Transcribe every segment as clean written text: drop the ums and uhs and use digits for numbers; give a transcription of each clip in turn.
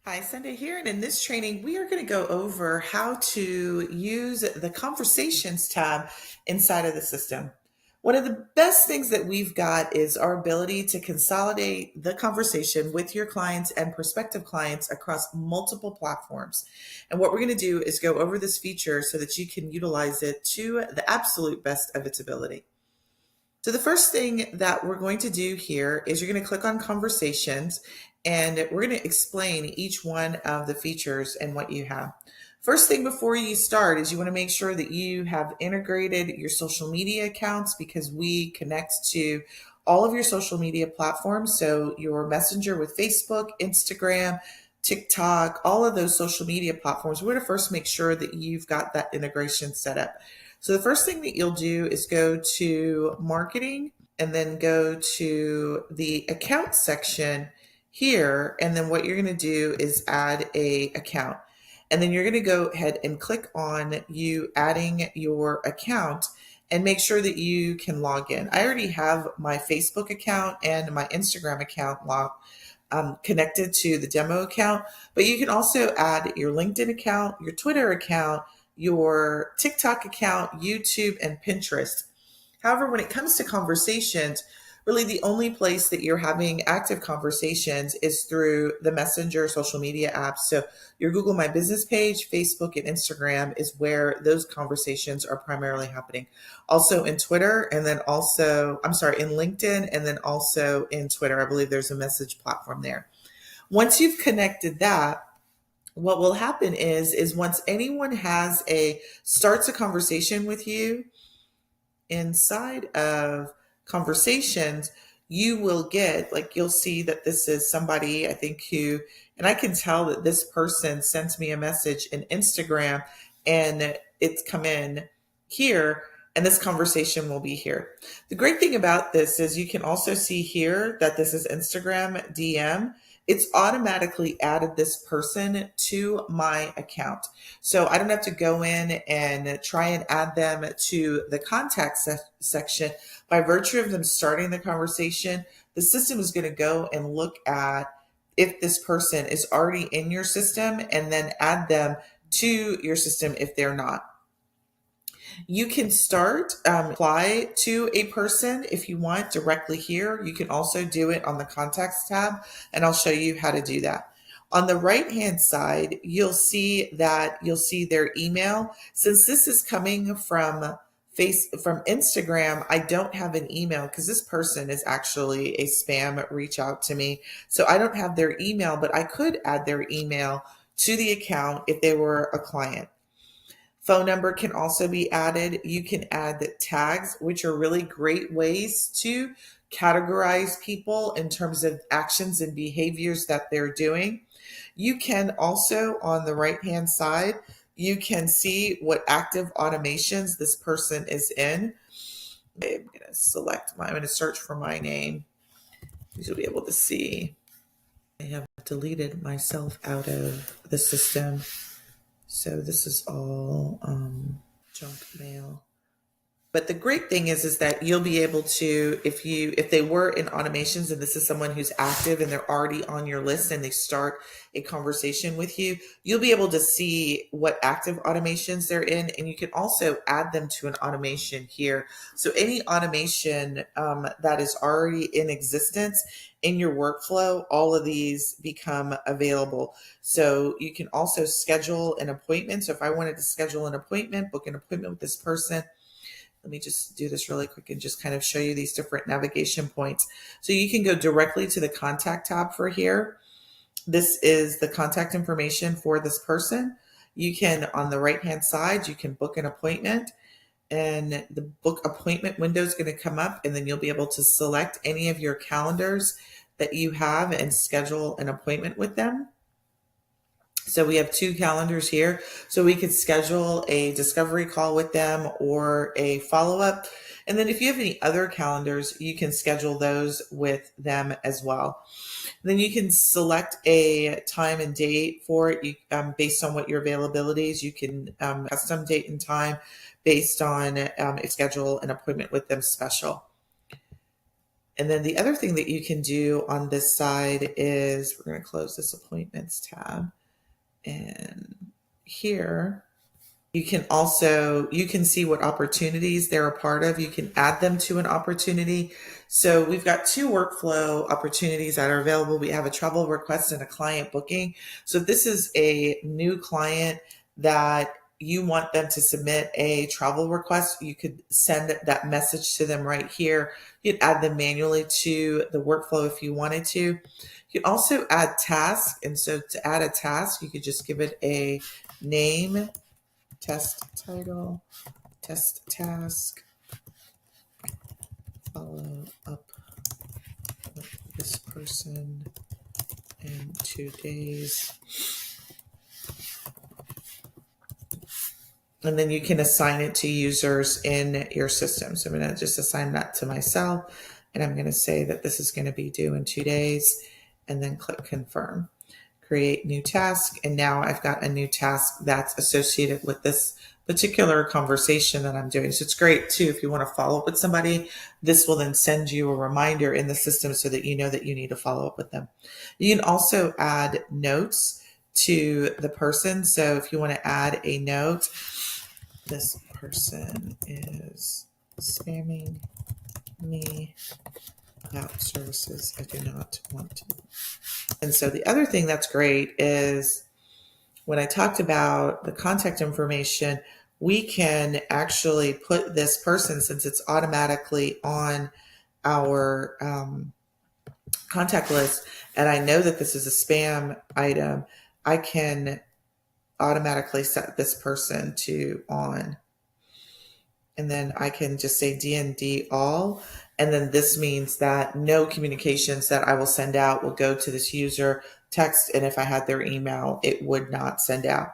Hi, Sundey here, and in this training, we are going to go over how to use the Conversations tab inside of the system. One of the best things that we've got is our ability to consolidate the conversation with your clients and prospective clients across multiple platforms. And what we're going to do is go over this feature so that you can utilize it to the absolute best of its ability. So the first thing that we're going to do here is you're going to click on Conversations, and we're going to explain each one of the features and what you have. First thing before you start is you want to make sure that you have integrated your social media accounts, because we connect to all of your social media platforms. So your Messenger with Facebook, Instagram, TikTok, all of those social media platforms, we're going to first make sure that you've got that integration set up. So the first thing that you'll do is go to marketing and then go to the account section here. And then what you're going to do is add a account. And then you're going to go ahead and click on you adding your account and make sure that you can log in. I already have my Facebook account and my Instagram account connected to the demo account, but you can also add your LinkedIn account, your Twitter account, your TikTok account, YouTube, and Pinterest. However, when it comes to conversations, really the only place that you're having active conversations is through the Messenger social media apps. So your Google My Business page, Facebook, and Instagram is where those conversations are primarily happening. Also in Twitter, and then also, in LinkedIn, and then also in Twitter. I believe there's a message platform there. Once you've connected that, what will happen is once anyone starts a conversation with you inside of conversations, you will get, like, you'll see that this is somebody, I think, and I can tell that this person sent me a message in Instagram, and it's come in here, and this conversation will be here. The great thing about this is you can also see here that this is Instagram DM. It's automatically added this person to my account. So I don't have to go in and try and add them to the contact section. By virtue of them starting the conversation, the system is going to go and look at if this person is already in your system and then add them to your system if they're not. You can start apply to a person if you want directly here. You can also do it on the contacts tab, and I'll show you how to do that. On the right hand side, you'll see their email. Since this is coming from Instagram, I don't have an email because this person is actually a spam reach out to me. So I don't have their email, but I could add their email to the account if they were a client. Phone number can also be added. You can add the tags, which are really great ways to categorize people in terms of actions and behaviors that they're doing. You can also, on the right-hand side, you can see what active automations this person is in. I'm going to search for my name. You'll be able to see. I have deleted myself out of the system. So this is all junk mail. But the great thing is that you'll be able to, if they were in automations and this is someone who's active and they're already on your list and they start a conversation with you, you'll be able to see what active automations they're in, and you can also add them to an automation here. So any automation that is already in existence in your workflow, all of these become available. So you can also schedule an appointment. So if I wanted to schedule an appointment, book an appointment with this person, let me just do this really quick and just kind of show you these different navigation points. So you can go directly to the contact tab for here. This is the contact information for this person. You can, on the right-hand side, you can book an appointment, and the book appointment window is going to come up, and then you'll be able to select any of your calendars that you have and schedule an appointment with them. So we have 2 calendars here. So we could schedule a discovery call with them or a follow-up. And then if you have any other calendars, you can schedule those with them as well. Then you can select a time and date for it based on what your availability is. You can custom date and time based on schedule an appointment with them special. And then the other thing that you can do on this side is we're going to close this appointments tab. And here you can see what opportunities they're a part of. You can add them to an opportunity. So we've got two workflow opportunities that are available. We have a travel request and a client booking. So if this is a new client that you want them to submit a travel request, you could send that message to them right here. You'd add them manually to the workflow if you wanted to. You can also add tasks. And so to add a task, you could just give it a name, test title, test task, follow up with this person in 2 days. And then you can assign it to users in your system. So I'm going to just assign that to myself. And I'm going to say that this is going to be due in 2 days and then click confirm. Create new task. And now I've got a new task that's associated with this particular conversation that I'm doing. So it's great too. If you want to follow up with somebody, this will then send you a reminder in the system so that you know that you need to follow up with them. You can also add notes to the person. So if you want to add a note, this person is spamming me about services I do not want to. And so the other thing that's great is when I talked about the contact information, we can actually put this person, since it's automatically on our contact list, and I know that this is a spam item, I can automatically set this person to on. And then I can just say DND all. And then this means that no communications that I will send out will go to this user text. And if I had their email, it would not send out.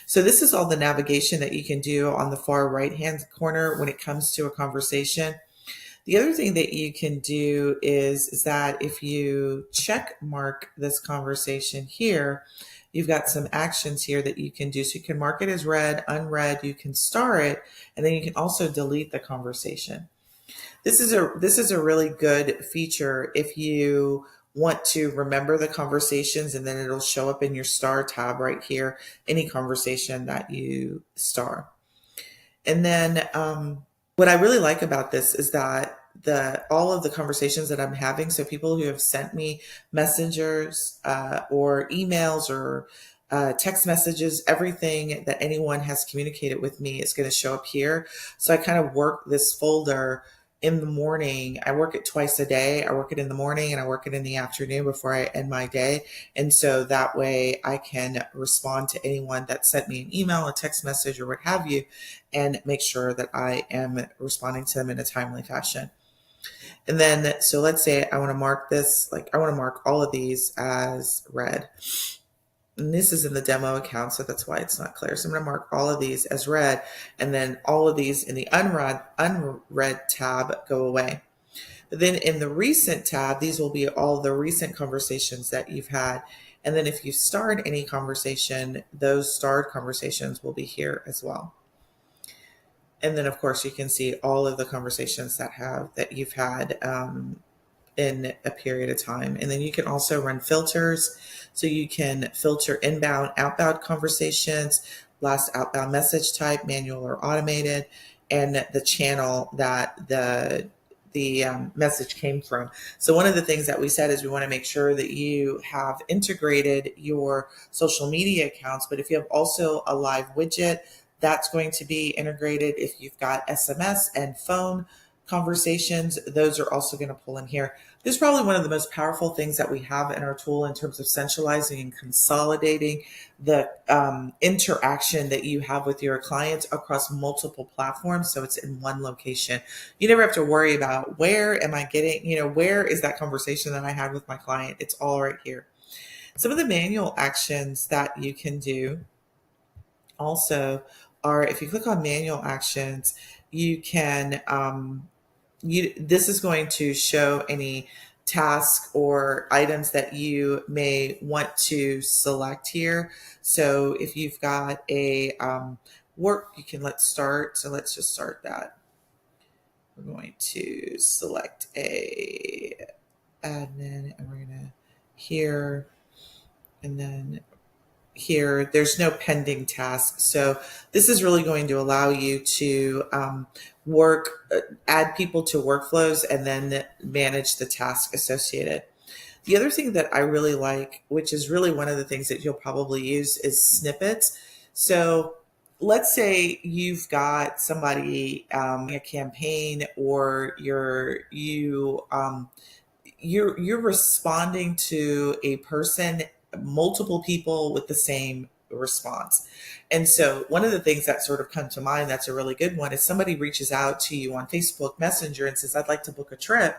So this is all the navigation that you can do on the far right-hand corner when it comes to a conversation. The other thing that you can do is that if you check mark this conversation here, you've got some actions here that you can do. So you can mark it as read, unread, you can star it, and then you can also delete the conversation. This is a really good feature if you want to remember the conversations, and then it'll show up in your star tab right here, any conversation that you star. And then what I really like about this is that all of the conversations that I'm having, so people who have sent me messengers or emails or text messages, everything that anyone has communicated with me is going to show up here. So I kind of work this folder in the morning. I work it twice a day. I work it in the morning and I work it in the afternoon before I end my day. And so that way I can respond to anyone that sent me an email, a text message, or what have you, and make sure that I am responding to them in a timely fashion. And then, so let's say I want to mark this, I want to mark all of these as read. And this is in the demo account, so that's why it's not clear. So I'm going to mark all of these as read, and then all of these in the unread tab go away. But then in the recent tab, these will be all the recent conversations that you've had. And then if you starred any conversation, those starred conversations will be here as well. And then of course you can see all of the conversations that you've had in a period of time. And then you can also run filters. So you can filter inbound, outbound conversations, last outbound message type, manual or automated, and the channel that the message came from. So one of the things that we said is we want to make sure that you have integrated your social media accounts, but if you have also a live widget, that's going to be integrated. If you've got SMS and phone conversations, those are also going to pull in here. This is probably one of the most powerful things that we have in our tool in terms of centralizing and consolidating the interaction that you have with your clients across multiple platforms. So it's in one location. You never have to worry about where am I getting, where is that conversation that I had with my client? It's all right here. Some of the manual actions that you can do also are, if you click on manual actions, you can this is going to show any tasks or items that you may want to select here. So if you've got a work, you can let's start. So let's just start that. We're going to select a admin, and we're going to here, and then here, there's no pending task. So this is really going to allow you to add people to workflows and then manage the task associated. The other thing that I really like, which is really one of the things that you'll probably use, is snippets. So let's say you've got somebody a campaign, or you're responding to a person, multiple people with the same response. And so one of the things that sort of come to mind that's a really good one is somebody reaches out to you on Facebook Messenger and says, I'd like to book a trip.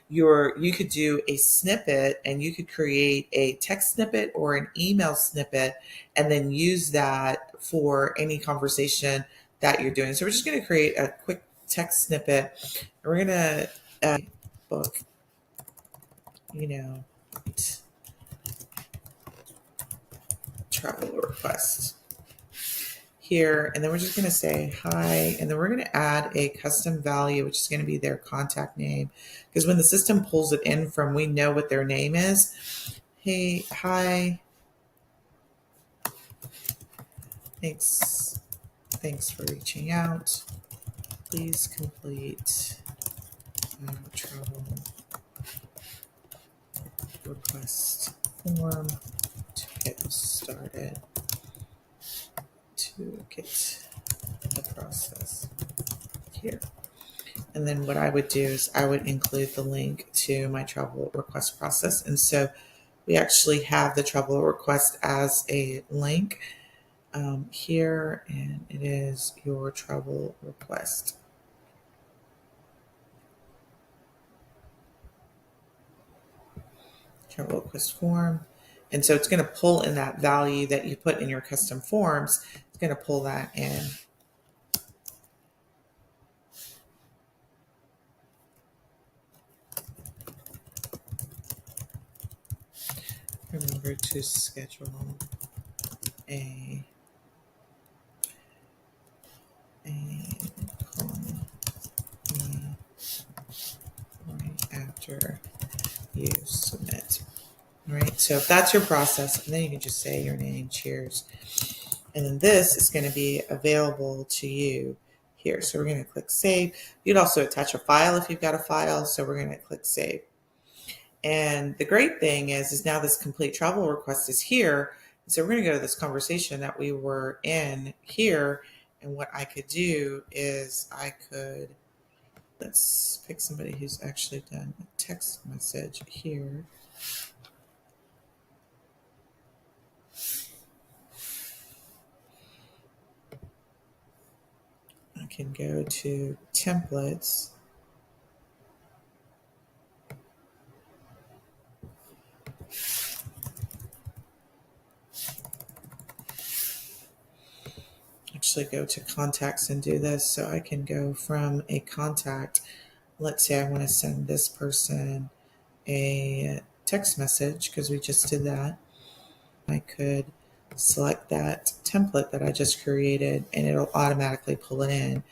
You could do a snippet, and you could create a text snippet or an email snippet, and then use that for any conversation that you're doing. So we're just going to create a quick text snippet. We're going to book, travel request here, and then we're just going to say hi, and then we're going to add a custom value, which is going to be their contact name, because when the system pulls it in from, we know what their name is. Hey, hi, thanks for reaching out. Please complete travel request form to get started, to get the process here. And then what I would do is I would include the link to my travel request process. And so we actually have the travel request as a link here, and it is your travel request. Travel request form. And so it's going to pull in that value that you put in your custom forms. It's going to pull that in. Remember to schedule a call right after you submit. All right, so if that's your process, and then you can just say your name, cheers. And then this is going to be available to you here. So we're going to click save. You'd also attach a file if you've got a file. So we're going to click save. And the great thing is now this complete travel request is here. So we're going to go to this conversation that we were in here. And what I could do is let's pick somebody who's actually done a text message here. I can go to templates. Actually go to contacts and do this. So I can go from a contact. Let's say I want to send this person a text message, because we just did that. I could select that template that I just created, and it'll automatically pull it in.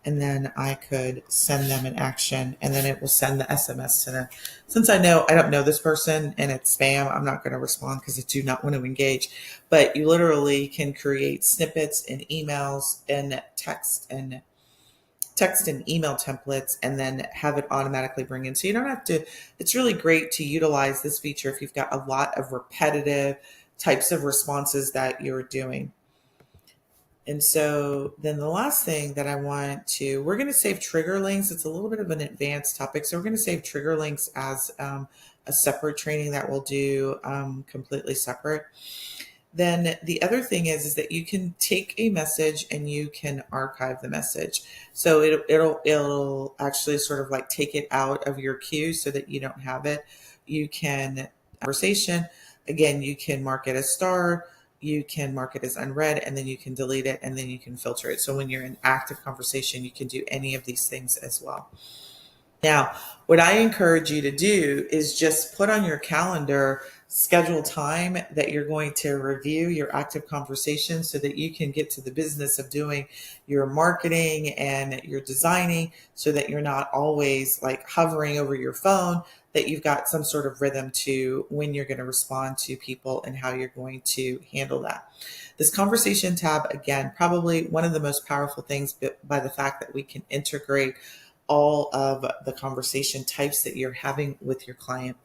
And then I could send them an action, and then it will send the SMS to them. Since I don't know this person and it's spam, I'm not going to respond because I do not want to engage. But you literally can create snippets and emails and text and email templates, and then have it automatically bring in. So you don't have to, it's really great to utilize this feature if you've got a lot of repetitive types of responses that you're doing. And so then the last thing that we're going to save trigger links. It's a little bit of an advanced topic. So we're going to save trigger links as a separate training that we'll do completely separate. Then the other thing is that you can take a message and you can archive the message. So it'll actually sort of like take it out of your queue so that you don't have it. You can conversation. Again, you can mark it as star, you can mark it as unread, and then you can delete it, and then you can filter it. So when you're in active conversation, you can do any of these things as well. Now, what I encourage you to do is just put on your calendar schedule time that you're going to review your active conversations so that you can get to the business of doing your marketing and your designing, so that you're not always like hovering over your phone, that you've got some sort of rhythm to when you're going to respond to people and how you're going to handle that. This conversation tab, again, probably one of the most powerful things by the fact that we can integrate all of the conversation types that you're having with your client.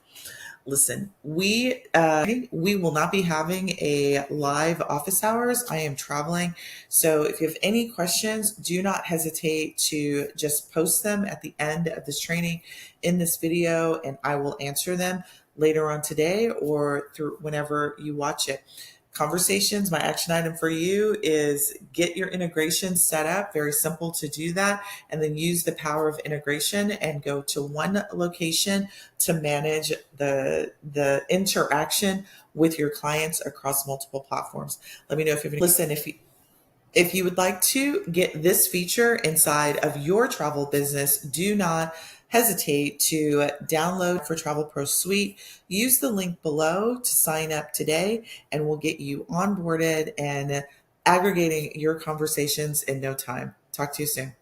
Listen, we will not be having a live office hours. I am traveling. So if you have any questions, do not hesitate to just post them at the end of this training in this video, and I will answer them later on today or through whenever you watch it. Conversations, my action item for you is get your integration set up. Very simple to do that. And then use the power of integration and go to one location to manage the interaction with your clients across multiple platforms. Let me know if you have any. Listen, if you would like to get this feature inside of your travel business, do not hesitate to download for Travel Pro Suite. Use the link below to sign up today, and we'll get you onboarded and aggregating your conversations in no time. Talk to you soon.